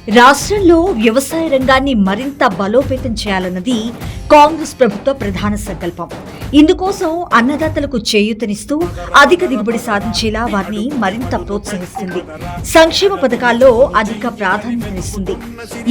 రాష్ట్రంలో వ్యవసాయ రంగాన్ని మరింత బలోపేతం చేయాలన్నది కాంగ్రెస్ ప్రభుత్వ ప్రధాన సంకల్పం. ఇందుకోసం అన్నదాతలకు చేయూతనిస్తూ అధిక దిగుబడి సాధించేలా వారిని మరింత ప్రోత్సహిస్తుంది. సంక్షేమ పథకాల్లో అధిక ప్రాధాన్యతనిస్తుంది.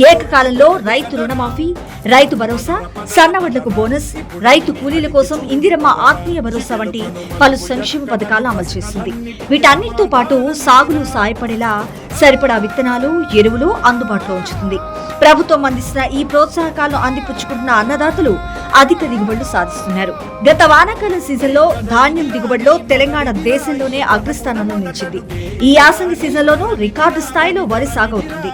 ఏకకాలంలో రైతు రుణమాఫీ, రైతు భరోసా, సన్నవడ్లకు బోనస్, రైతు కూలీల కోసం ఇందిరమ్మ ఆత్మీయ భరోసా వంటి పలు సంక్షేమ పథకాలను అమలు చేస్తుంది. వీటన్నిటితో పాటు సాగులో సాయపడేలా సరిపడా విత్తనాలు, ఎరువులు అందుబాటులో ఉంచుతుంది. ప్రభుత్వం అందిస్తున్న ఈ ప్రోత్సాహకాలను అందిపుచ్చుకుంటున్న అన్నదాతలు అధిక దిగుబడులు సాధిస్తున్నారు. గత వానాకాలం సీజన్లో ధాన్యం దిగుబడిలో తెలంగాణ దేశంలోనే అగ్రస్థానంలో నిలిచింది. ఈ యాసంగి సీజన్లోనూ రికార్డు స్థాయిలో వరి సాగవుతుంది.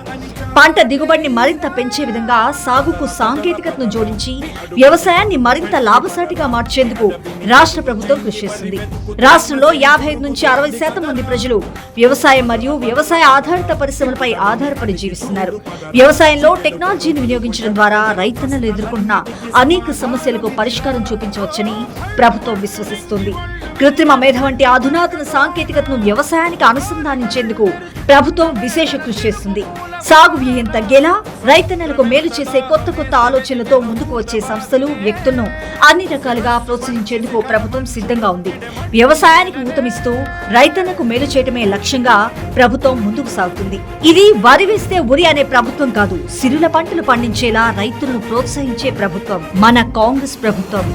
పంట దిగుబడిని మరింత పెంచే విధంగా సాగుకు సాంకేతికతను జోడించి వ్యవసాయాన్ని మరింత లాభసాటిగా మార్చేందుకు రాష్ట్ర ప్రభుత్వం కృషి చేస్తుంది. రాష్ట్రంలో 55 నుంచి 60% మంది ప్రజలు వ్యవసాయం మరియు వ్యవసాయ ఆధారిత పరిశ్రమలపై ఆధారపడి జీవిస్తున్నారు. వ్యవసాయంలో టెక్నాలజీని వినియోగించడం ద్వారా రైతన్నలు ఎదుర్కొంటున్న అనేక సమస్యలకు పరిష్కారం చూపించవచ్చని ప్రభుత్వం విశ్వసిస్తుంది. కృత్రిమ మేధ వంటి అధునాతన సాంకేతికతను వ్యవసాయానికి అనుసంధానించేందుకు ప్రభుత్వం విశేష కృషి చేస్తుంది. సాగు వ్యయం తగ్గేలా రైతన్నలకు మేలు చేసే కొత్త ఆలోచనలతో ముందుకు వచ్చే సంస్థలు, వ్యక్తులను అన్ని రకాలుగా ప్రోత్సహించేందుకు ప్రభుత్వం సిద్ధంగా ఉంది. వ్యవసాయానికి ఊతమిస్తూ రైతన్నకు మేలు చేయటమే లక్ష్యంగా ప్రభుత్వం ముందుకు సాగుతుంది. ఇది వరి వేస్తే ఉరి అనే ప్రభుత్వం కాదు, సిరుల పంటలు పండించేలా రైతులను ప్రోత్సహించే ప్రభుత్వం మన కాంగ్రెస్ ప్రభుత్వం.